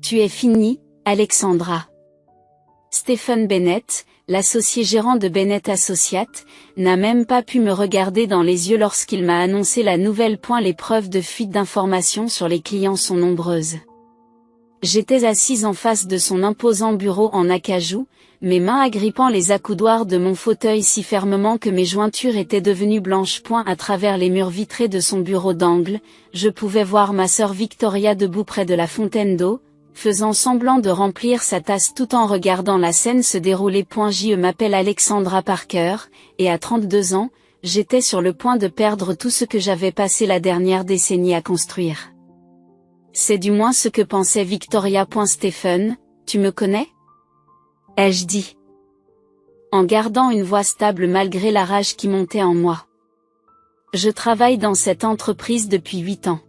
Tu es finie, Alexandra. Stephen Bennett, l'associé gérant de Bennett Associates, n'a même pas pu me regarder dans les yeux lorsqu'il m'a annoncé la nouvelle. Les preuves de fuite d'informations sur les clients sont nombreuses. J'étais assise en face de son imposant bureau en acajou, mes mains agrippant les accoudoirs de mon fauteuil si fermement que mes jointures étaient devenues blanches. À travers les murs vitrés de son bureau d'angle, je pouvais voir ma sœur Victoria debout près de la fontaine d'eau, faisant semblant de remplir sa tasse tout en regardant la scène se dérouler. Je m'appelle Alexandra Parker, et à 32 ans, j'étais sur le point de perdre tout ce que j'avais passé la dernière décennie à construire. C'est du moins ce que pensait Victoria. Stephen, tu me connais? Ai-je dit, en gardant une voix stable malgré la rage qui montait en moi. Je travaille dans cette entreprise depuis 8 ans.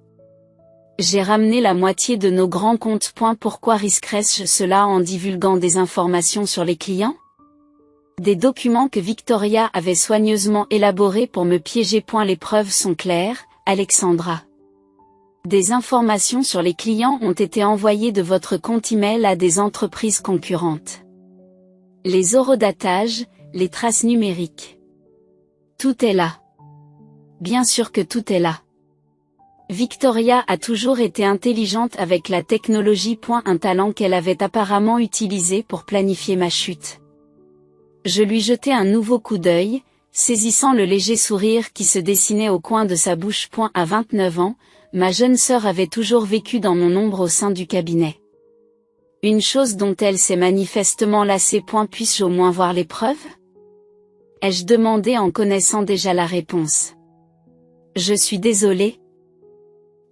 J'ai ramené la moitié de nos grands comptes. Pourquoi risquerais-je cela en divulguant des informations sur les clients? Des documents que Victoria avait soigneusement élaborés pour me piéger. Les preuves sont claires, Alexandra. Des informations sur les clients ont été envoyées de votre compte email à des entreprises concurrentes. Les horodatages, les traces numériques. Tout est là. Bien sûr que tout est là. Victoria a toujours été intelligente avec la technologie. Un talent qu'elle avait apparemment utilisé pour planifier ma chute. Je lui jetai un nouveau coup d'œil, saisissant le léger sourire qui se dessinait au coin de sa bouche. À 29 ans, ma jeune sœur avait toujours vécu dans mon ombre au sein du cabinet. Une chose dont elle s'est manifestement lassée. Puis-je au moins voir les preuves? Ai-je demandé en connaissant déjà la réponse. Je suis désolée.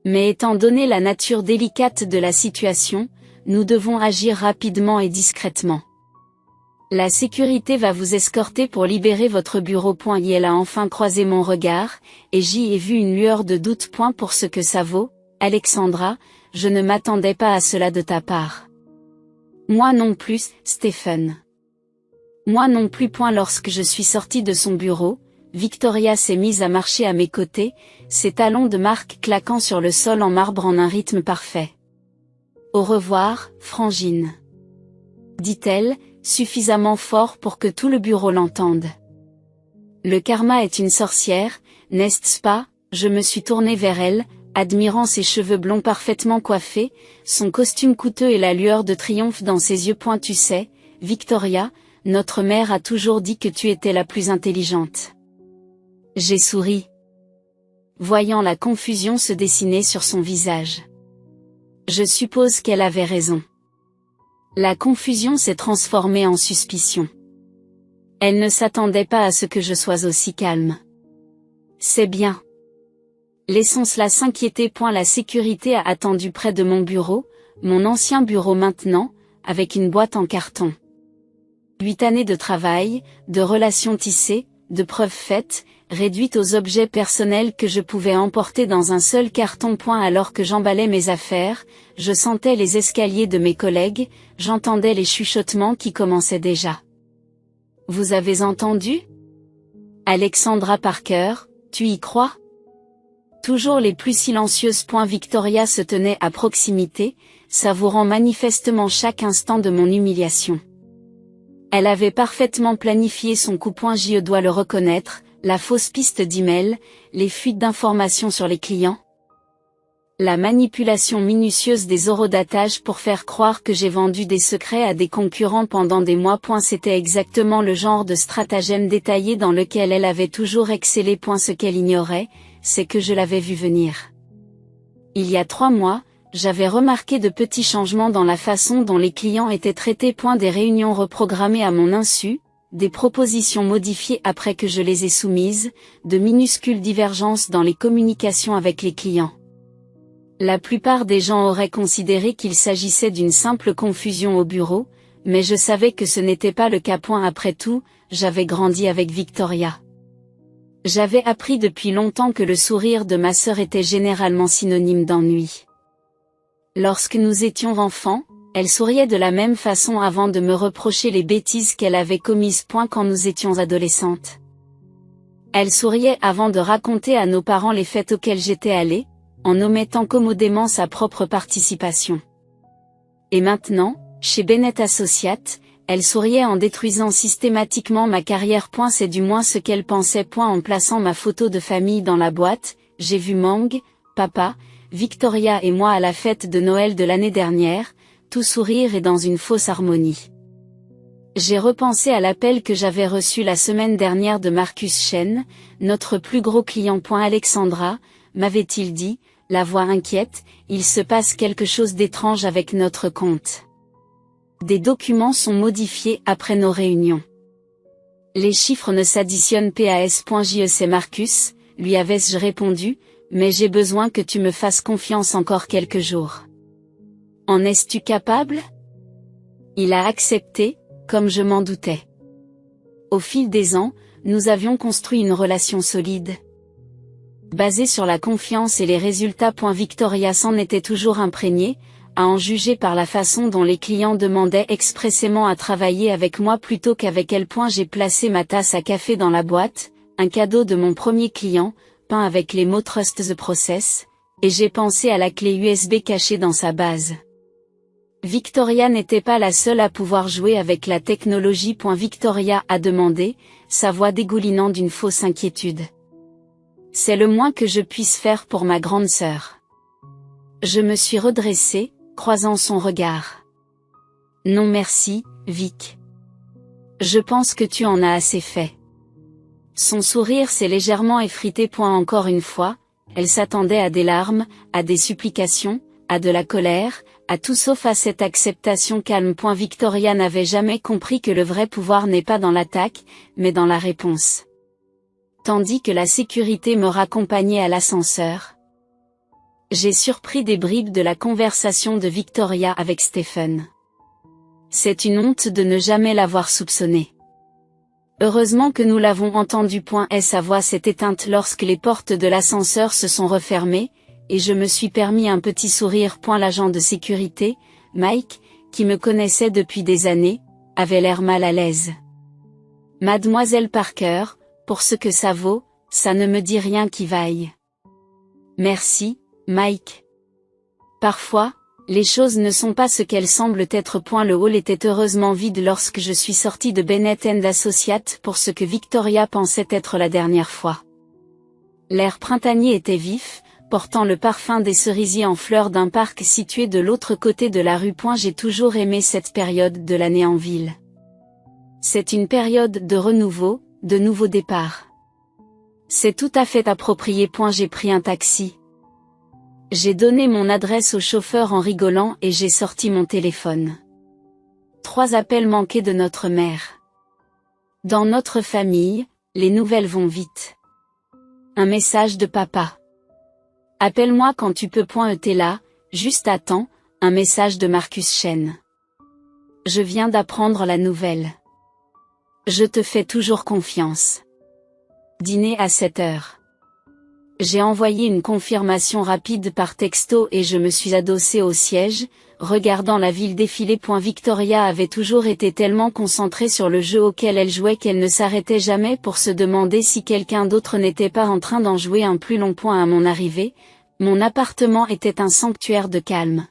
Mais étant donné la nature délicate de la situation, nous devons agir rapidement et discrètement. La sécurité va vous escorter pour libérer votre bureau. Et elle a enfin croisé mon regard, et j'y ai vu une lueur de doute. Pour ce que ça vaut, Alexandra, je ne m'attendais pas à cela de ta part. Moi non plus, Stephen. Moi non plus. Lorsque je suis sortie de son bureau, Victoria s'est mise à marcher à mes côtés, ses talons de marque claquant sur le sol en marbre en un rythme parfait. Au revoir, Frangine. Dit-elle, suffisamment fort pour que tout le bureau l'entende. Le karma est une sorcière, n'est-ce pas? Je me suis tournée vers elle, admirant ses cheveux blonds parfaitement coiffés, son costume coûteux et la lueur de triomphe dans ses yeux. Tu sais, Victoria, notre mère a toujours dit que tu étais la plus intelligente. J'ai souri, voyant la confusion se dessiner sur son visage. Je suppose qu'elle avait raison. La confusion s'est transformée en suspicion. Elle ne s'attendait pas à ce que je sois aussi calme. C'est bien. Laissons cela s'inquiéter. La sécurité a attendu près de mon bureau, mon ancien bureau maintenant, avec une boîte en carton. 8 années de travail, de relations tissées, de preuves faites, réduites aux objets personnels que je pouvais emporter dans un seul carton. Alors que j'emballais mes affaires, je sentais les escaliers de mes collègues, j'entendais les chuchotements qui commençaient déjà. Vous avez entendu? Alexandra Parker, tu y crois? Toujours les plus silencieuses. Victoria se tenait à proximité, savourant manifestement chaque instant de mon humiliation. Elle avait parfaitement planifié son coup. Je dois le reconnaître, la fausse piste d'email, les fuites d'informations sur les clients. La manipulation minutieuse des horodatages pour faire croire que j'ai vendu des secrets à des concurrents pendant des mois. C'était exactement le genre de stratagème détaillé dans lequel elle avait toujours excellé. Ce qu'elle ignorait, c'est que je l'avais vu venir. Il y a 3 mois, j'avais remarqué de petits changements dans la façon dont les clients étaient traités. Des réunions reprogrammées à mon insu, des propositions modifiées après que je les ai soumises, de minuscules divergences dans les communications avec les clients. La plupart des gens auraient considéré qu'il s'agissait d'une simple confusion au bureau, mais je savais que ce n'était pas le cas. Après tout, j'avais grandi avec Victoria. J'avais appris depuis longtemps que le sourire de ma sœur était généralement synonyme d'ennui. Lorsque nous étions enfants, elle souriait de la même façon avant de me reprocher les bêtises qu'elle avait commises. Quand nous étions adolescentes. Elle souriait avant de raconter à nos parents les fêtes auxquelles j'étais allée, en omettant commodément sa propre participation. Et maintenant, chez Bennett Associates, elle souriait en détruisant systématiquement ma carrière. C'est du moins ce qu'elle pensait. En plaçant ma photo de famille dans la boîte, j'ai vu Mang, papa, Victoria et moi à la fête de Noël de l'année dernière, tout sourire et dans une fausse harmonie. J'ai repensé à l'appel que j'avais reçu la semaine dernière de Marcus Chen, notre plus gros client. Alexandra, m'avait-il dit, la voix inquiète, il se passe quelque chose d'étrange avec notre compte. Des documents sont modifiés après nos réunions. Les chiffres ne s'additionnent pas. C'est Marcus, lui avais-je répondu, mais j'ai besoin que tu me fasses confiance encore quelques jours. En es-tu capable? Il a accepté, comme je m'en doutais. Au fil des ans, nous avions construit une relation solide, basée sur la confiance et les résultats. Victoria s'en était toujours imprégnée, à en juger par la façon dont les clients demandaient expressément à travailler avec moi plutôt qu'avec elle. J'ai placé ma tasse à café dans la boîte, un cadeau de mon premier client, peint avec les mots Trust the Process, et j'ai pensé à la clé USB cachée dans sa base. Victoria n'était pas la seule à pouvoir jouer avec la technologie. Victoria a demandé, sa voix dégoulinant d'une fausse inquiétude. C'est le moins que je puisse faire pour ma grande sœur. Je me suis redressée, croisant son regard. Non merci, Vic. Je pense que tu en as assez fait. Son sourire s'est légèrement effrité. Encore une fois, elle s'attendait à des larmes, à des supplications, à de la colère, à tout sauf à cette acceptation calme. Victoria n'avait jamais compris que le vrai pouvoir n'est pas dans l'attaque, mais dans la réponse. Tandis que la sécurité me raccompagnait à l'ascenseur, j'ai surpris des bribes de la conversation de Victoria avec Stephen. C'est une honte de ne jamais l'avoir soupçonné. Heureusement que nous l'avons entendu. Sa voix s'est éteinte lorsque les portes de l'ascenseur se sont refermées, et je me suis permis un petit sourire. L'agent de sécurité, Mike, qui me connaissait depuis des années, avait l'air mal à l'aise. Mademoiselle Parker, pour ce que ça vaut, ça ne me dit rien qui vaille. Merci, Mike. Parfois, les choses ne sont pas ce qu'elles semblent être. Le hall était heureusement vide lorsque je suis sortie de Bennett & Associates pour ce que Victoria pensait être la dernière fois. L'air printanier était vif, portant le parfum des cerisiers en fleurs d'un parc situé de l'autre côté de la rue. J'ai toujours aimé cette période de l'année en ville. C'est une période de renouveau, de nouveaux départs. C'est tout à fait approprié. J'ai pris un taxi. J'ai donné mon adresse au chauffeur en rigolant et j'ai sorti mon téléphone. 3 appels manqués de notre mère. Dans notre famille, les nouvelles vont vite. Un message de papa. Appelle-moi quand tu peux. T'es là, juste à temps, un message de Marcus Chen. Je viens d'apprendre la nouvelle. Je te fais toujours confiance. Dîner à 7 heures. J'ai envoyé une confirmation rapide par texto et je me suis adossée au siège, regardant la ville défiler. Victoria avait toujours été tellement concentrée sur le jeu auquel elle jouait qu'elle ne s'arrêtait jamais pour se demander si quelqu'un d'autre n'était pas en train d'en jouer un plus long. À mon arrivée, mon appartement était un sanctuaire de calme.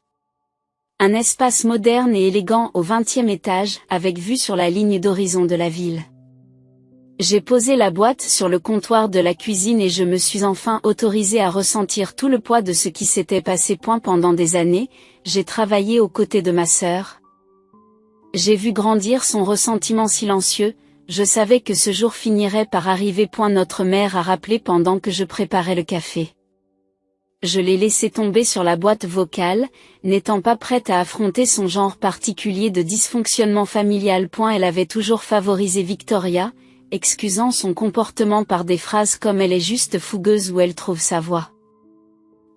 Un espace moderne et élégant au 20e étage, avec vue sur la ligne d'horizon de la ville. J'ai posé la boîte sur le comptoir de la cuisine et je me suis enfin autorisée à ressentir tout le poids de ce qui s'était passé. Pendant des années, j'ai travaillé aux côtés de ma sœur. J'ai vu grandir son ressentiment silencieux, je savais que ce jour finirait par arriver. Notre mère a rappelé pendant que je préparais le café. Je l'ai laissé tomber sur la boîte vocale, n'étant pas prête à affronter son genre particulier de dysfonctionnement familial. Elle avait toujours favorisé Victoria, excusant son comportement par des phrases comme « elle est juste fougueuse » ou « elle trouve sa voix ».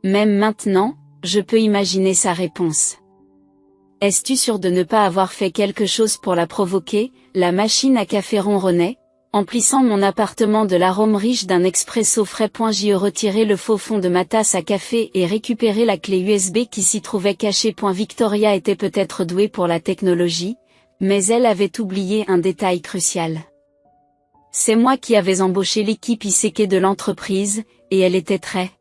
Même maintenant, je peux imaginer sa réponse. « Es-tu sûr de ne pas avoir fait quelque chose pour la provoquer ?» La machine à café ronronnait, emplissant mon appartement de l'arôme riche d'un expresso frais. J'y ai retiré le faux fond de ma tasse à café et récupéré la clé USB qui s'y trouvait cachée. Victoria était peut-être douée pour la technologie, mais elle avait oublié un détail crucial. C'est moi qui avais embauché l'équipe ICT de l'entreprise, et elle était très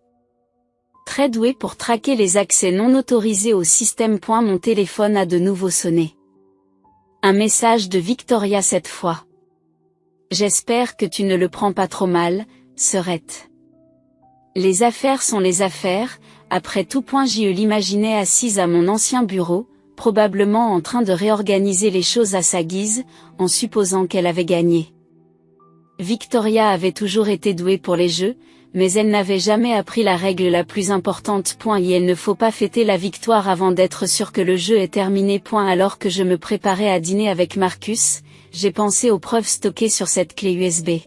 Très doué pour traquer les accès non autorisés au système. Mon téléphone a de nouveau sonné. Un message de Victoria cette fois. J'espère que tu ne le prends pas trop mal, Serette. Les affaires sont les affaires, après tout. Je l'imaginais assise à mon ancien bureau, probablement en train de réorganiser les choses à sa guise, en supposant qu'elle avait gagné. Victoria avait toujours été douée pour les jeux, mais elle n'avait jamais appris la règle la plus importante. Il ne faut pas fêter la victoire avant d'être sûr que le jeu est terminé. Alors que je me préparais à dîner avec Marcus, j'ai pensé aux preuves stockées sur cette clé USB.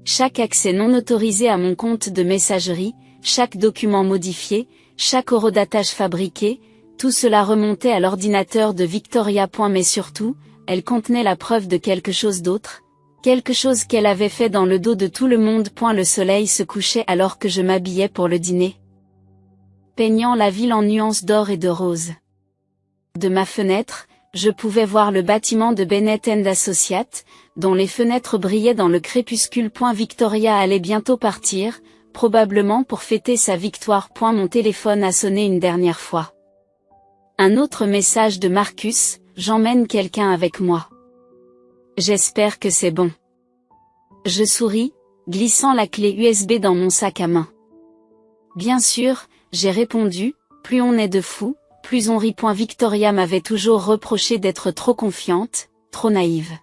Chaque accès non autorisé à mon compte de messagerie, chaque document modifié, chaque horodatage fabriqué, tout cela remontait à l'ordinateur de Victoria. Mais surtout, elle contenait la preuve de quelque chose d'autre. Quelque chose qu'elle avait fait dans le dos de tout le monde. Le soleil se couchait alors que je m'habillais pour le dîner, peignant la ville en nuances d'or et de rose. De ma fenêtre, je pouvais voir le bâtiment de Bennett & Associates, dont les fenêtres brillaient dans le crépuscule. Victoria allait bientôt partir, probablement pour fêter sa victoire. Mon téléphone a sonné une dernière fois. Un autre message de Marcus: j'emmène quelqu'un avec moi. J'espère que c'est bon. Je souris, glissant la clé USB dans mon sac à main. Bien sûr, j'ai répondu, plus on est de fous, plus on rit. Victoria m'avait toujours reproché d'être trop confiante, trop naïve.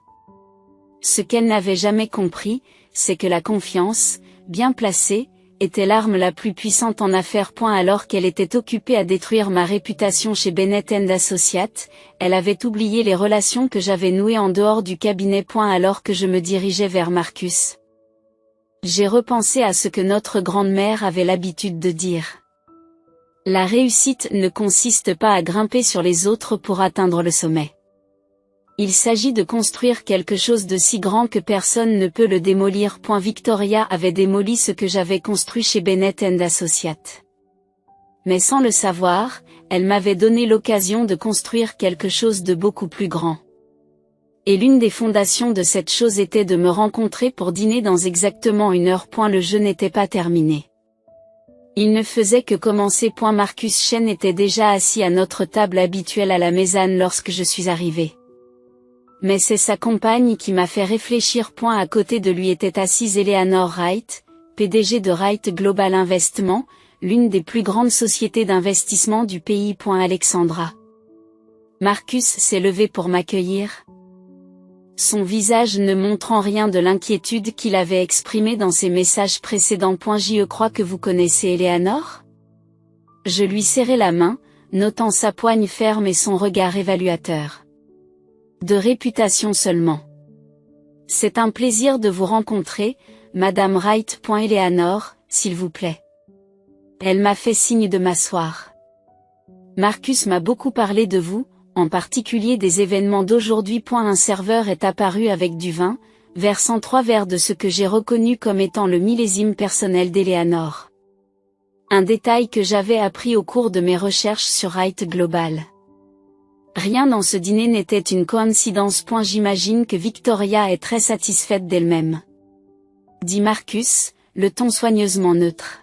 Ce qu'elle n'avait jamais compris, c'est que la confiance, bien placée, était l'arme la plus puissante en affaires. Alors qu'elle était occupée à détruire ma réputation chez Bennett & Associates, elle avait oublié les relations que j'avais nouées en dehors du cabinet. Alors que je me dirigeais vers Marcus, j'ai repensé à ce que notre grand-mère avait l'habitude de dire. La réussite ne consiste pas à grimper sur les autres pour atteindre le sommet. Il s'agit de construire quelque chose de si grand que personne ne peut le démolir. Victoria avait démoli ce que j'avais construit chez Bennett & Associates. Mais sans le savoir, elle m'avait donné l'occasion de construire quelque chose de beaucoup plus grand. Et l'une des fondations de cette chose était de me rencontrer pour dîner dans exactement 1 heure. Le jeu n'était pas terminé. Il ne faisait que commencer. Marcus Chen était déjà assis à notre table habituelle à la Mézane lorsque je suis arrivé. Mais c'est sa compagne qui m'a fait réfléchir. À côté de lui était assise Eleanor Wright, PDG de Wright Global Investment, l'une des plus grandes sociétés d'investissement du pays. Alexandra. Marcus s'est levé pour m'accueillir, son visage ne montrant rien de l'inquiétude qu'il avait exprimée dans ses messages précédents. Je crois que vous connaissez Eleanor ? Je lui serrai la main, notant sa poigne ferme et son regard évaluateur. De réputation seulement. C'est un plaisir de vous rencontrer, Madame Wright. Eleanor, s'il vous plaît. Elle m'a fait signe de m'asseoir. Marcus m'a beaucoup parlé de vous, en particulier des événements d'aujourd'hui. Un serveur est apparu avec du vin, versant 3 verres de ce que j'ai reconnu comme étant le millésime personnel d'Eleanor. Un détail que j'avais appris au cours de mes recherches sur Wright Global. Rien dans ce dîner n'était une coïncidence. J'imagine que Victoria est très satisfaite d'elle-même, dit Marcus, le ton soigneusement neutre.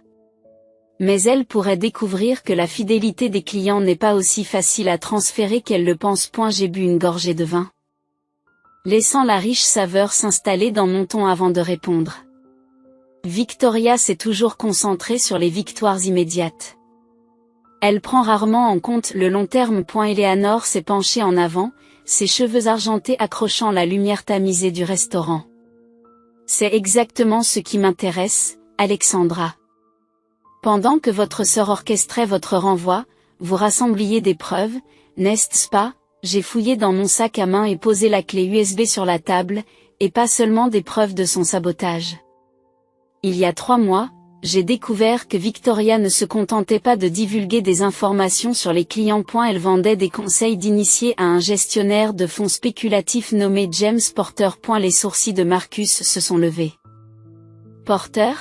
Mais elle pourrait découvrir que la fidélité des clients n'est pas aussi facile à transférer qu'elle le pense. J'ai bu une gorgée de vin, laissant la riche saveur s'installer dans mon ton avant de répondre. Victoria s'est toujours concentrée sur les victoires immédiates. Elle prend rarement en compte le long terme. Eleanor s'est penchée en avant, ses cheveux argentés accrochant la lumière tamisée du restaurant. C'est exactement ce qui m'intéresse, Alexandra. Pendant que votre sœur orchestrait votre renvoi, vous rassembliez des preuves, n'est-ce pas? J'ai fouillé dans mon sac à main et posé la clé USB sur la table, et pas seulement des preuves de son sabotage. Il y a 3 mois, j'ai découvert que Victoria ne se contentait pas de divulguer des informations sur les clients. Elle vendait des conseils d'initiés à un gestionnaire de fonds spéculatifs nommé James Porter. Les sourcils de Marcus se sont levés. Porter?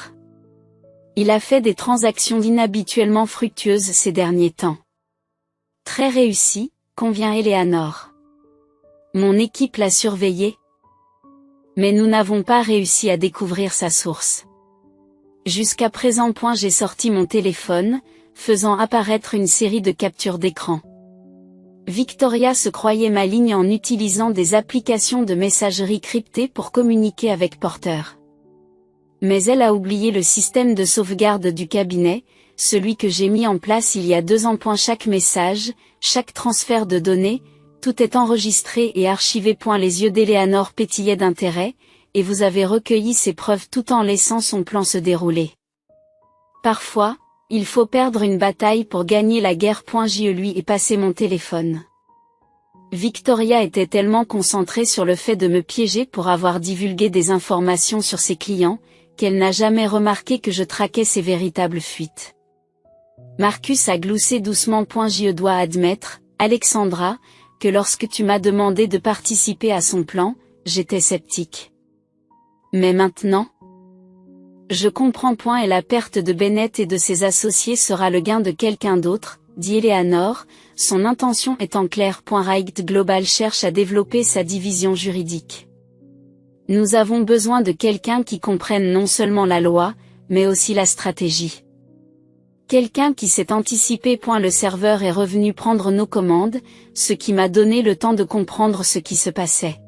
Il a fait des transactions inhabituellement fructueuses ces derniers temps. Très réussi, convient Eleanor. Mon équipe l'a surveillé. Mais nous n'avons pas réussi à découvrir sa source. Jusqu'à présent. J'ai sorti mon téléphone, faisant apparaître une série de captures d'écran. Victoria se croyait maligne en utilisant des applications de messagerie cryptée pour communiquer avec Porter. Mais elle a oublié le système de sauvegarde du cabinet, celui que j'ai mis en place il y a 2 ans. Chaque message, chaque transfert de données, tout est enregistré et archivé. Les yeux d'Eleanor pétillaient d'intérêt, et vous avez recueilli ces preuves tout en laissant son plan se dérouler. Parfois, il faut perdre une bataille pour gagner la guerre. Je lui ai passé mon téléphone. Victoria était tellement concentrée sur le fait de me piéger pour avoir divulgué des informations sur ses clients, qu'elle n'a jamais remarqué que je traquais ses véritables fuites. Marcus a gloussé doucement. Je dois admettre, Alexandra, que lorsque tu m'as demandé de participer à son plan, j'étais sceptique. Mais maintenant, je comprends. Et la perte de Bennett et de ses associés sera le gain de quelqu'un d'autre, dit Eleanor, son intention étant claire. Right Global cherche à développer sa division juridique. Nous avons besoin de quelqu'un qui comprenne non seulement la loi, mais aussi la stratégie. Quelqu'un qui s'est anticipé. Le serveur est revenu prendre nos commandes, ce qui m'a donné le temps de comprendre ce qui se passait.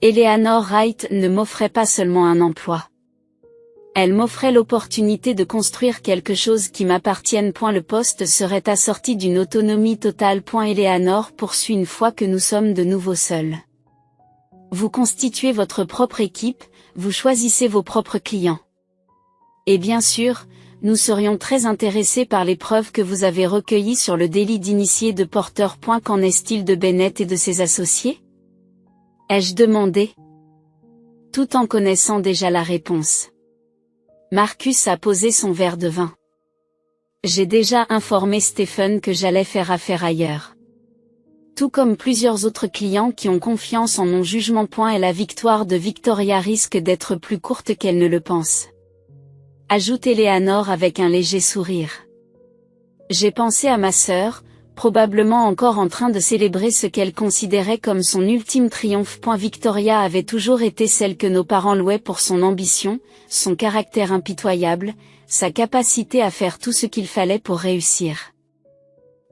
Eleanor Wright ne m'offrait pas seulement un emploi. Elle m'offrait l'opportunité de construire quelque chose qui m'appartienne. Le poste serait assorti d'une autonomie totale. Eleanor poursuit une fois que nous sommes de nouveau seuls. Vous constituez votre propre équipe, vous choisissez vos propres clients. Et bien sûr, nous serions très intéressés par les preuves que vous avez recueillies sur le délit d'initié de Porter. Qu'en est-il de Bennett et de ses associés? Ai-je demandé, tout en connaissant déjà la réponse. Marcus a posé son verre de vin. J'ai déjà informé Stephen que j'allais faire affaire ailleurs. Tout comme plusieurs autres clients qui ont confiance en mon jugement. Et la victoire de Victoria risque d'être plus courte qu'elle ne le pense. Ajoute Eleanor avec un léger sourire. J'ai pensé à ma sœur, probablement encore en train de célébrer ce qu'elle considérait comme son ultime triomphe. Victoria avait toujours été celle que nos parents louaient pour son ambition, son caractère impitoyable, sa capacité à faire tout ce qu'il fallait pour réussir.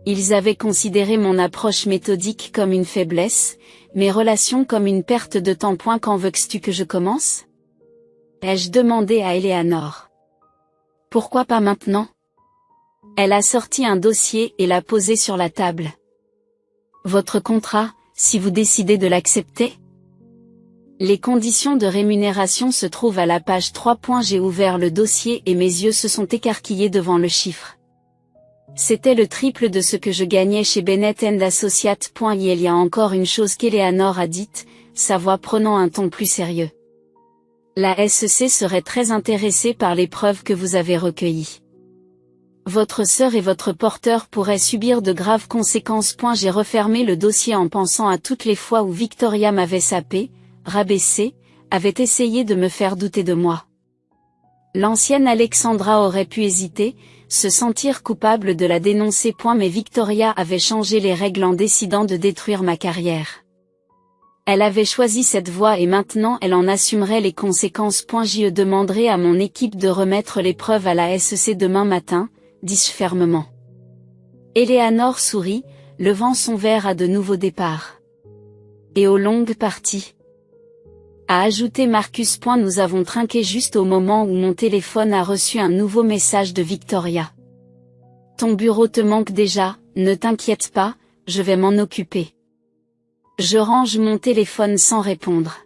Ils avaient considéré mon approche méthodique comme une faiblesse, mes relations comme une perte de temps. Quand veux-tu que je commence? Ai-je demandé à Eleanor. Pourquoi pas maintenant? Elle a sorti un dossier et l'a posé sur la table. Votre contrat, si vous décidez de l'accepter? Les conditions de rémunération se trouvent à la page 3. J'ai ouvert le dossier et mes yeux se sont écarquillés devant le chiffre. C'était le triple de ce que je gagnais chez Bennett & Associates. Il y a encore une chose qu'Eleanor a dite, sa voix prenant un ton plus sérieux. La SEC serait très intéressée par les preuves que vous avez recueillies. Votre sœur et votre porteur pourraient subir de graves conséquences. J'ai refermé le dossier en pensant à toutes les fois où Victoria m'avait sapé, rabaissé, avait essayé de me faire douter de moi. L'ancienne Alexandra aurait pu hésiter, se sentir coupable de la dénoncer. Mais Victoria avait changé les règles en décidant de détruire ma carrière. Elle avait choisi cette voie et maintenant elle en assumerait les conséquences. Je demanderai à mon équipe de remettre les preuves à la SEC demain matin, dis-je fermement. Eleanor sourit, levant son verre à de nouveaux départs. Et aux longues parties. A ajouté Marcus. Nous avons trinqué juste au moment où mon téléphone a reçu un nouveau message de Victoria. Ton bureau te manque déjà, ne t'inquiète pas, je vais m'en occuper. Je range mon téléphone sans répondre.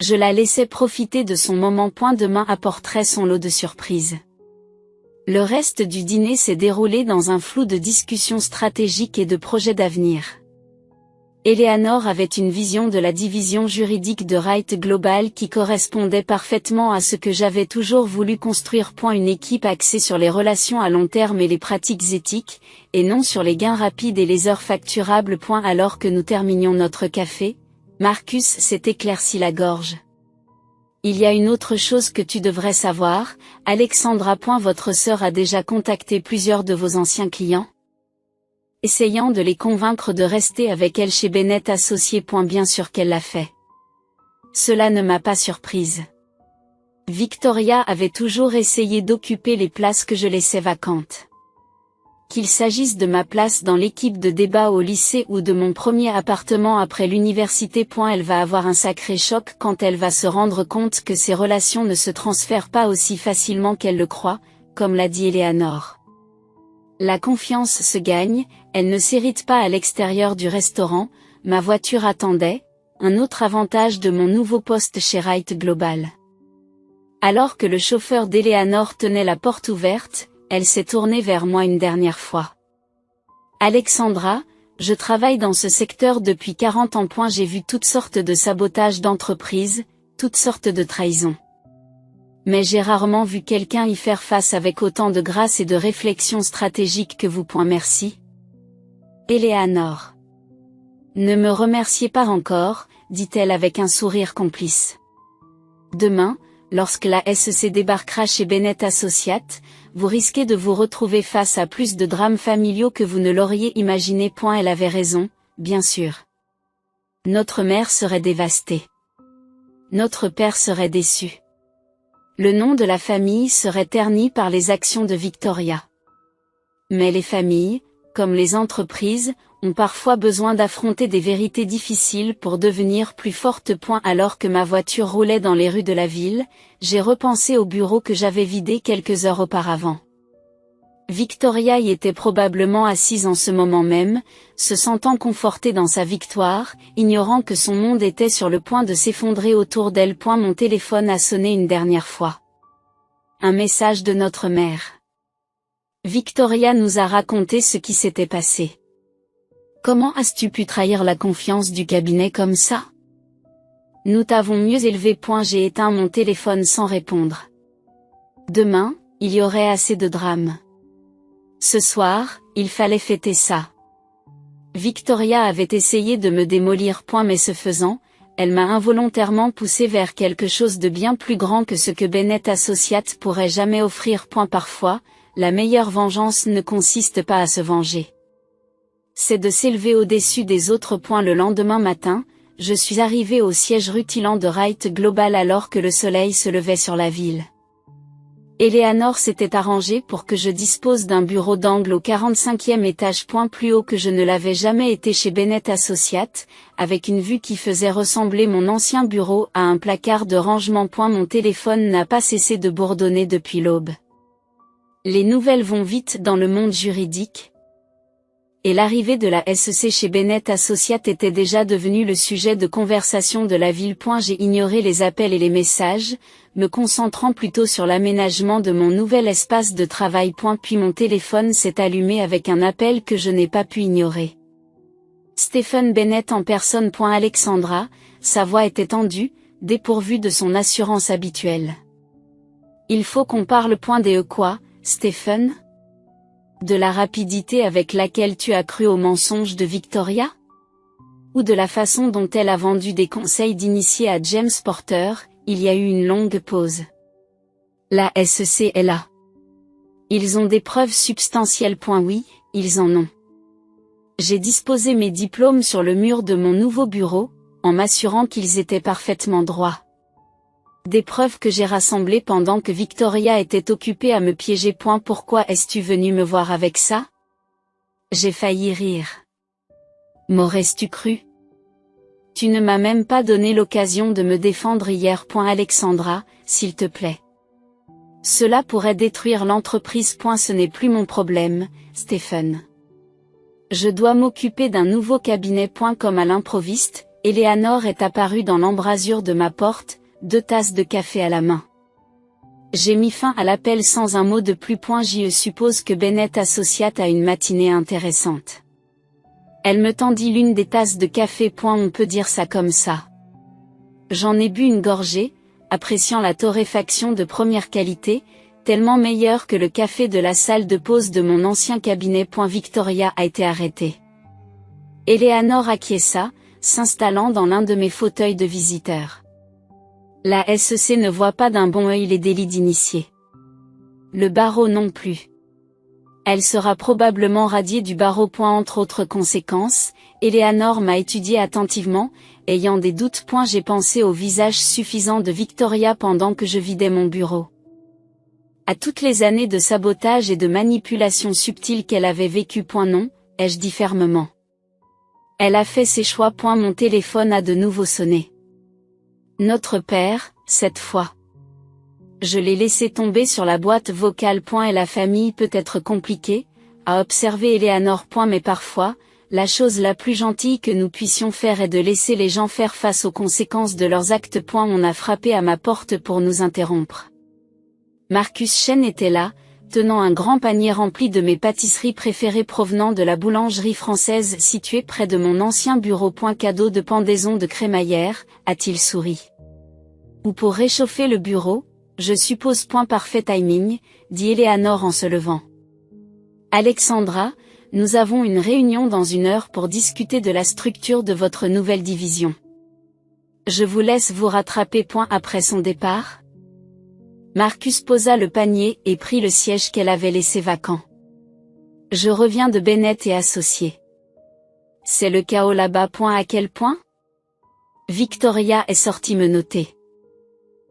Je la laissais profiter de son moment. Demain apporterait son lot de surprises. Le reste du dîner s'est déroulé dans un flou de discussions stratégiques et de projets d'avenir. Eleanor avait une vision de la division juridique de Right Global qui correspondait parfaitement à ce que j'avais toujours voulu construire. Une équipe axée sur les relations à long terme et les pratiques éthiques, et non sur les gains rapides et les heures facturables. Alors que nous terminions notre café, Marcus s'est éclairci la gorge. Il y a une autre chose que tu devrais savoir, Alexandra. Votre sœur a déjà contacté plusieurs de vos anciens clients, essayant de les convaincre de rester avec elle chez Bennett Associés. Bien sûr qu'elle l'a fait. Cela ne m'a pas surprise. Victoria avait toujours essayé d'occuper les places que je laissais vacantes. Qu'il s'agisse de ma place dans l'équipe de débat au lycée ou de mon premier appartement après l'université. Elle va avoir un sacré choc quand elle va se rendre compte que ses relations ne se transfèrent pas aussi facilement qu'elle le croit, comme l'a dit Eleanor. La confiance se gagne, elle ne s'irrite pas à l'extérieur du restaurant, ma voiture attendait, un autre avantage de mon nouveau poste chez Right Global. Alors que le chauffeur d'Eleanor tenait la porte ouverte, elle s'est tournée vers moi une dernière fois. Alexandra, je travaille dans ce secteur depuis 40 ans. J'ai vu toutes sortes de sabotages d'entreprises, toutes sortes de trahisons. Mais j'ai rarement vu quelqu'un y faire face avec autant de grâce et de réflexion stratégique que vous. Merci. Eleanor. Ne me remerciez pas encore, dit-elle avec un sourire complice. Demain, lorsque la SEC débarquera chez Bennett Associates, vous risquez de vous retrouver face à plus de drames familiaux que vous ne l'auriez imaginé. Elle avait raison, bien sûr. Notre mère serait dévastée. Notre père serait déçu. Le nom de la famille serait terni par les actions de Victoria. Mais les familles, comme les entreprises, ont parfois besoin d'affronter des vérités difficiles pour devenir plus fortes. Alors que ma voiture roulait dans les rues de la ville, j'ai repensé au bureau que j'avais vidé quelques heures auparavant. Victoria y était probablement assise en ce moment même, se sentant confortée dans sa victoire, ignorant que son monde était sur le point de s'effondrer autour d'elle. Mon téléphone a sonné une dernière fois. Un message de notre mère. Victoria nous a raconté ce qui s'était passé. Comment as-tu pu trahir la confiance du cabinet comme ça? Nous t'avons mieux élevé. J'ai éteint mon téléphone sans répondre. Demain, il y aurait assez de drames. Ce soir, il fallait fêter ça. Victoria avait essayé de me démolir. Mais ce faisant, elle m'a involontairement poussé vers quelque chose de bien plus grand que ce que Bennett Associates pourrait jamais offrir. Parfois, la meilleure vengeance ne consiste pas à se venger. C'est de s'élever au-dessus des autres. Le lendemain matin, je suis arrivé au siège rutilant de Right Global alors que le soleil se levait sur la ville. Eleanor s'était arrangée pour que je dispose d'un bureau d'angle au 45e étage. Plus haut que je ne l'avais jamais été chez Bennett Associates, avec une vue qui faisait ressembler mon ancien bureau à un placard de rangement. Mon téléphone n'a pas cessé de bourdonner depuis l'aube. Les nouvelles vont vite dans le monde juridique. Et l'arrivée de la SEC chez Bennett Associates était déjà devenue le sujet de conversation de la ville. J'ai ignoré les appels et les messages, me concentrant plutôt sur l'aménagement de mon nouvel espace de travail. Puis mon téléphone s'est allumé avec un appel que je n'ai pas pu ignorer. Stephen Bennett en personne. Alexandra, sa voix était tendue, dépourvue de son assurance habituelle. Il faut qu'on parle. Quoi, Stephen? De la rapidité avec laquelle tu as cru aux mensonges de Victoria? Ou de la façon dont elle a vendu des conseils d'initié à James Porter? Il y a eu une longue pause. La SEC est là. Ils ont des preuves substantielles. Oui, ils en ont. J'ai disposé mes diplômes sur le mur de mon nouveau bureau, en m'assurant qu'ils étaient parfaitement droits. Des preuves que j'ai rassemblées pendant que Victoria était occupée à me piéger. Pourquoi es-tu venu me voir avec ça? J'ai failli rire. M'aurais-tu cru? Tu ne m'as même pas donné l'occasion de me défendre hier. Alexandra, s'il te plaît. Cela pourrait détruire l'entreprise. Ce n'est plus mon problème, Stephen. Je dois m'occuper d'un nouveau cabinet. Comme à l'improviste, Eleanor est apparue dans l'embrasure de ma porte, 2 tasses de café à la main. J'ai mis fin à l'appel sans un mot de plus. Je suppose que Bennett Associates a une matinée intéressante. Elle me tendit l'une des tasses de café. On peut dire ça comme ça. J'en ai bu une gorgée, appréciant la torréfaction de première qualité, tellement meilleure que le café de la salle de pause de mon ancien cabinet. Victoria a été arrêtée. Eleanor acquiesça, s'installant dans l'un de mes fauteuils de visiteurs. La SEC ne voit pas d'un bon œil les délits d'initié. Le barreau non plus. Elle sera probablement radiée du barreau. Entre autres conséquences, Eleanor m'a étudié attentivement, ayant des doutes. J'ai pensé au visage suffisant de Victoria pendant que je vidais mon bureau. À toutes les années de sabotage et de manipulation subtile qu'elle avait vécues. Non, ai-je dit fermement. Elle a fait ses choix. Mon téléphone a de nouveau sonné. Notre père, cette fois. Je l'ai laissé tomber sur la boîte vocale. Et la famille peut être compliquée, a observé Eleanor. Mais parfois, la chose la plus gentille que nous puissions faire est de laisser les gens faire face aux conséquences de leurs actes. On a frappé à ma porte pour nous interrompre. Marcus Chen était là, tenant un grand panier rempli de mes pâtisseries préférées provenant de la boulangerie française située près de mon ancien bureau. Cadeau de pendaison de crémaillère, a-t-il souri. Ou pour réchauffer le bureau, je suppose. Parfait timing, dit Eleanor en se levant. Alexandra, nous avons une réunion dans 1 heure pour discuter de la structure de votre nouvelle division. Je vous laisse vous rattraper. Après son départ, Marcus posa le panier et prit le siège qu'elle avait laissé vacant. Je reviens de Bennett et Associés. C'est le chaos là-bas. À quel point? Victoria est sortie me noter.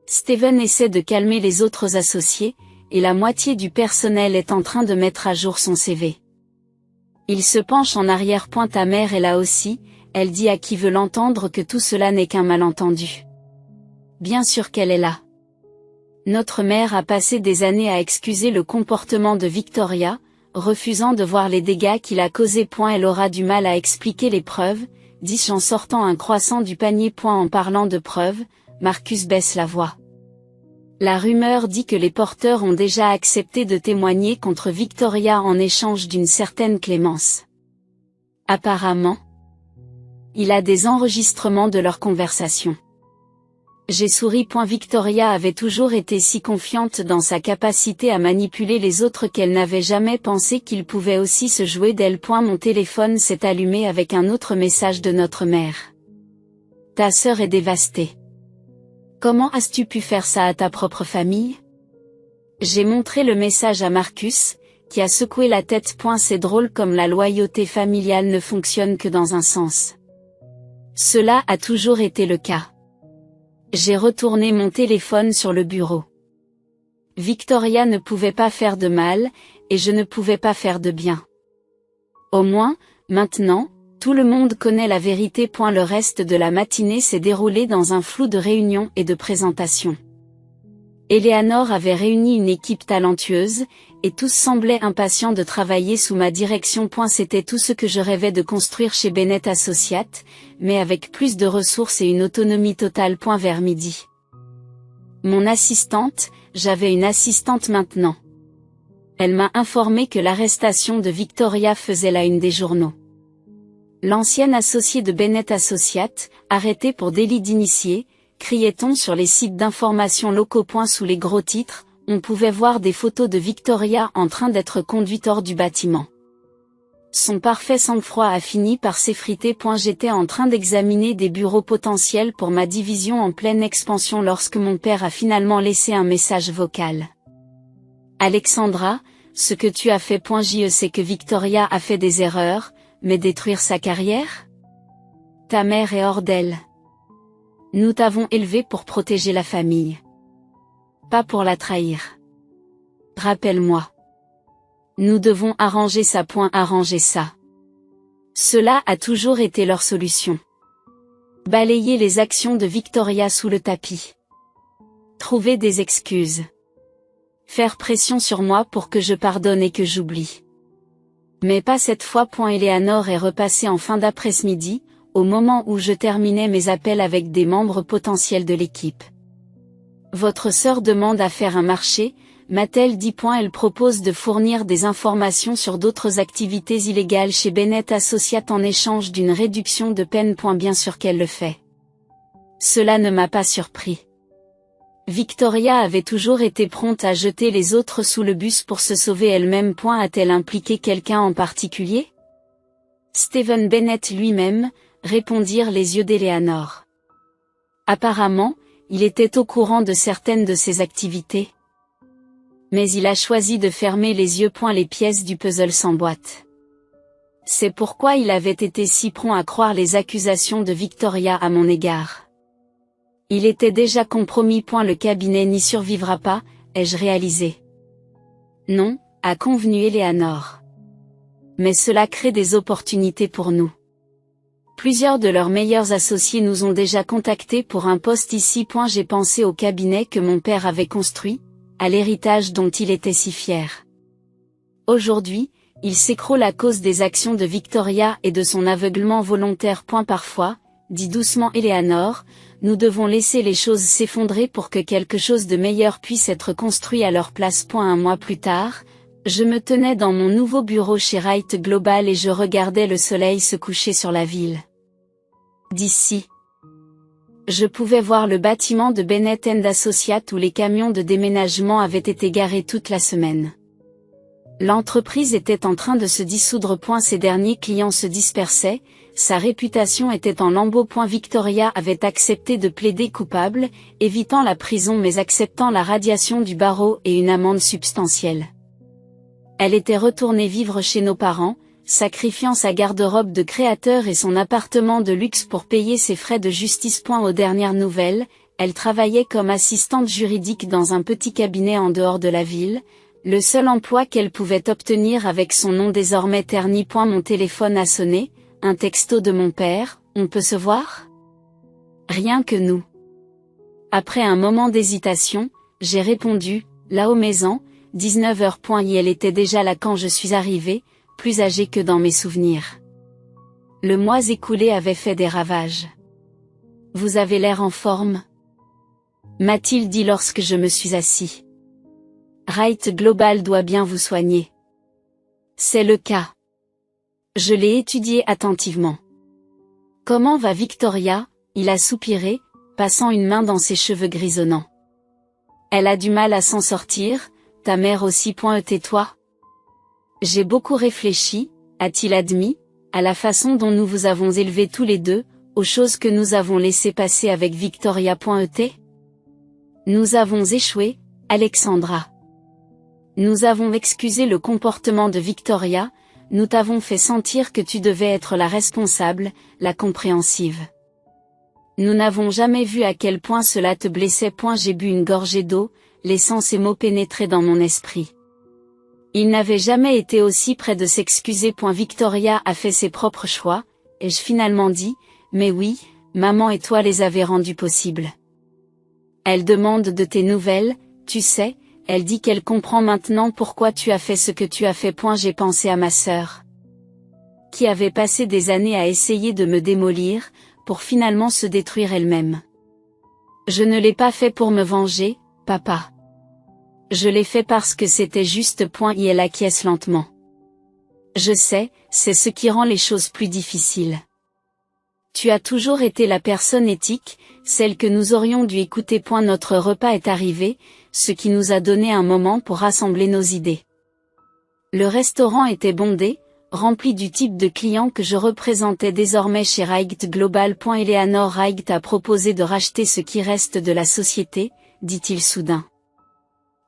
Steven essaie de calmer les autres associés, et la moitié du personnel est en train de mettre à jour son CV. Il se penche en arrière. Ta mère est là aussi, elle dit à qui veut l'entendre que tout cela n'est qu'un malentendu. Bien sûr qu'elle est là. Notre mère a passé des années à excuser le comportement de Victoria, refusant de voir les dégâts qu'il a causés. Elle aura du mal à expliquer les preuves, dis-je en sortant un croissant du panier. En parlant de preuves, Marcus baisse la voix. La rumeur dit que les porteurs ont déjà accepté de témoigner contre Victoria en échange d'une certaine clémence. Apparemment, il a des enregistrements de leur conversation. J'ai souri. Victoria avait toujours été si confiante dans sa capacité à manipuler les autres qu'elle n'avait jamais pensé qu'il pouvait aussi se jouer d'elle. Mon téléphone s'est allumé avec un autre message de notre mère. Ta sœur est dévastée. Comment as-tu pu faire ça à ta propre famille? J'ai montré le message à Marcus, qui a secoué la tête. C'est drôle comme la loyauté familiale ne fonctionne que dans un sens. Cela a toujours été le cas. J'ai retourné mon téléphone sur le bureau. Victoria ne pouvait pas faire de mal, et je ne pouvais pas faire de bien. Au moins, maintenant, tout le monde connaît la vérité. Le reste de la matinée s'est déroulé dans un flou de réunions et de présentations. Eleanor avait réuni une équipe talentueuse, et tous semblaient impatients de travailler sous ma direction. C'était tout ce que je rêvais de construire chez Bennett Associates, mais avec plus de ressources et une autonomie totale. Vers midi. Mon assistante, j'avais une assistante maintenant. Elle m'a informé que l'arrestation de Victoria faisait la une des journaux. L'ancienne associée de Bennett Associates, arrêtée pour délit d'initié, criait-on sur les sites d'information locaux. Sous les gros titres, on pouvait voir des photos de Victoria en train d'être conduite hors du bâtiment. Son parfait sang-froid a fini par s'effriter. J'étais en train d'examiner des bureaux potentiels pour ma division en pleine expansion lorsque mon père a finalement laissé un message vocal. Alexandra, ce que tu as fait. Je sais que Victoria a fait des erreurs, mais détruire sa carrière? Ta mère est hors d'elle. Nous t'avons élevé pour protéger la famille. Pas pour la trahir. Rappelle-moi. Nous devons arranger ça. Arranger ça. Cela a toujours été leur solution. Balayer les actions de Victoria sous le tapis. Trouver des excuses. Faire pression sur moi pour que je pardonne et que j'oublie. Mais pas cette fois. Eleanor est repassée en fin d'après-midi, au moment où je terminais mes appels avec des membres potentiels de l'équipe. Votre sœur demande à faire un marché, m'a-t-elle dit. Elle propose de fournir des informations sur d'autres activités illégales chez Bennett Associates en échange d'une réduction de peine. Bien sûr qu'elle le fait. Cela ne m'a pas surpris. Victoria avait toujours été prompte à jeter les autres sous le bus pour se sauver elle-même. A-t-elle impliqué quelqu'un en particulier? Steven Bennett lui-même, répondirent les yeux d'Eleanor. Apparemment, il était au courant de certaines de ses activités. Mais il a choisi de fermer les yeux. Les pièces du puzzle s'emboîtent. C'est pourquoi il avait été si prompt à croire les accusations de Victoria à mon égard. Il était déjà compromis. Le cabinet n'y survivra pas, ai-je réalisé. Non, a convenu Eleanor. Mais cela crée des opportunités pour nous. Plusieurs de leurs meilleurs associés nous ont déjà contactés pour un poste ici. J'ai pensé au cabinet que mon père avait construit, à l'héritage dont il était si fier. Aujourd'hui, il s'écroule à cause des actions de Victoria et de son aveuglement volontaire. Parfois, dit doucement Eleanor, nous devons laisser les choses s'effondrer pour que quelque chose de meilleur puisse être construit à leur place. Un mois plus tard, je me tenais dans mon nouveau bureau chez Wright Global et je regardais le soleil se coucher sur la ville. D'ici, je pouvais voir le bâtiment de Bennett & Associates où les camions de déménagement avaient été garés toute la semaine. L'entreprise était en train de se dissoudre. Ses derniers clients se dispersaient, sa réputation était en lambeaux. Victoria avait accepté de plaider coupable, évitant la prison mais acceptant la radiation du barreau et une amende substantielle. Elle était retournée vivre chez nos parents, sacrifiant sa garde-robe de créateur et son appartement de luxe pour payer ses frais de justice. Aux dernières nouvelles, elle travaillait comme assistante juridique dans un petit cabinet en dehors de la ville, le seul emploi qu'elle pouvait obtenir avec son nom désormais terni. Mon téléphone a sonné, un texto de mon père, on peut se voir? Rien que nous. Après un moment d'hésitation, j'ai répondu, là aux maisons, 19h. Elle était déjà là quand je suis arrivée, plus âgée que dans mes souvenirs. Le mois écoulé avait fait des ravages. Vous avez l'air en forme? M'a-t-il dit lorsque je me suis assis. Wright Global doit bien vous soigner. C'est le cas. Je l'ai étudié attentivement. Comment va Victoria? Il a soupiré, passant une main dans ses cheveux grisonnants. Elle a du mal à s'en sortir, ta mère aussi. Tais-toi. J'ai beaucoup réfléchi, a-t-il admis, à la façon dont nous vous avons élevés tous les deux, aux choses que nous avons laissé passer avec Victoria. Nous avons échoué, Alexandra. Nous avons excusé le comportement de Victoria, nous t'avons fait sentir que tu devais être la responsable, la compréhensive. Nous n'avons jamais vu à quel point cela te blessait. J'ai bu une gorgée d'eau, laissant ces mots pénétrer dans mon esprit. Il n'avait jamais été aussi près de s'excuser. Victoria a fait ses propres choix, ai-je finalement dit, mais oui, maman et toi les avez rendus possibles. Elle demande de tes nouvelles, tu sais, elle dit qu'elle comprend maintenant pourquoi tu as fait ce que tu as fait. J'ai pensé à ma sœur, qui avait passé des années à essayer de me démolir, pour finalement se détruire elle-même. Je ne l'ai pas fait pour me venger, papa. Je l'ai fait parce que c'était juste. Et elle acquiesce lentement. Je sais, c'est ce qui rend les choses plus difficiles. Tu as toujours été la personne éthique, celle que nous aurions dû écouter. Notre repas est arrivé, ce qui nous a donné un moment pour rassembler nos idées. Le restaurant était bondé, rempli du type de clients que je représentais désormais chez Wright Global. Eleanor Wright a proposé de racheter ce qui reste de la société, dit-il soudain.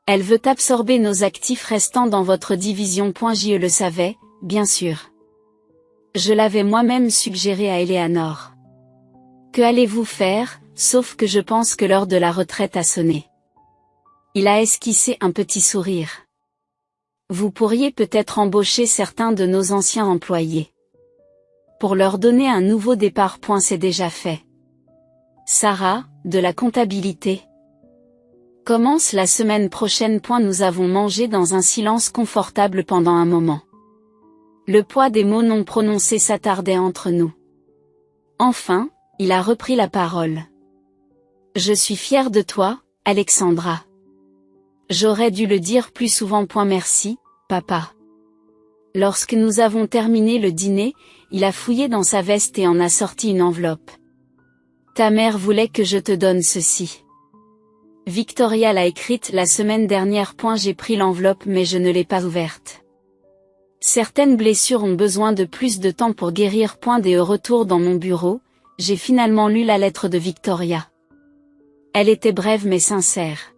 Elle veut absorber nos actifs restants dans votre division. Je le savais, bien sûr. Je l'avais moi-même suggéré à Eleanor. Que allez-vous faire, sauf que je pense que l'heure de la retraite a sonné. Il a esquissé un petit sourire. Vous pourriez peut-être embaucher certains de nos anciens employés. Pour leur donner un nouveau départ. C'est déjà fait. Sarah, de la comptabilité. Commence la semaine prochaine. Nous avons mangé dans un silence confortable pendant un moment. Le poids des mots non prononcés s'attardait entre nous. Enfin, il a repris la parole. Je suis fier de toi, Alexandra. J'aurais dû le dire plus souvent. Merci, papa. Lorsque nous avons terminé le dîner, il a fouillé dans sa veste et en a sorti une enveloppe. Ta mère voulait que je te donne ceci. Victoria l'a écrite la semaine dernière. J'ai pris l'enveloppe mais je ne l'ai pas ouverte. Certaines blessures ont besoin de plus de temps pour guérir. Dès au retour dans mon bureau, j'ai finalement lu la lettre de Victoria. Elle était brève mais sincère.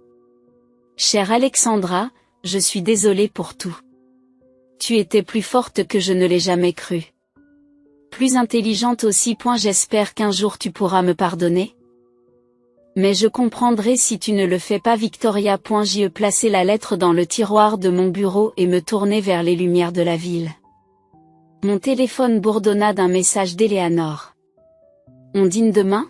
Chère Alexandra, je suis désolée pour tout. Tu étais plus forte que je ne l'ai jamais cru. Plus intelligente aussi. J'espère qu'un jour tu pourras me pardonner. Mais je comprendrai si tu ne le fais pas. Victoria. J'y placer la lettre dans le tiroir de mon bureau et me tourner vers les lumières de la ville. Mon téléphone bourdonna d'un message d'Eleanor. On dîne demain?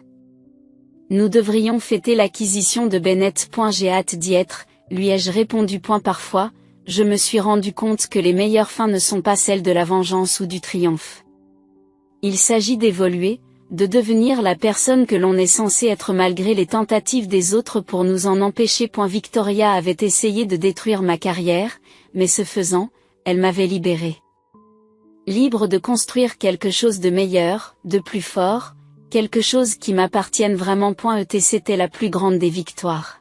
Nous devrions fêter l'acquisition de Bennett. J'ai hâte d'y être, lui ai-je répondu. Parfois, je me suis rendu compte que les meilleures fins ne sont pas celles de la vengeance ou du triomphe. Il s'agit d'évoluer, de devenir la personne que l'on est censé être malgré les tentatives des autres pour nous en empêcher. Victoria avait essayé de détruire ma carrière, mais ce faisant, elle m'avait libéré. Libre de construire quelque chose de meilleur, de plus fort, quelque chose qui m'appartienne vraiment. C'était la plus grande des victoires.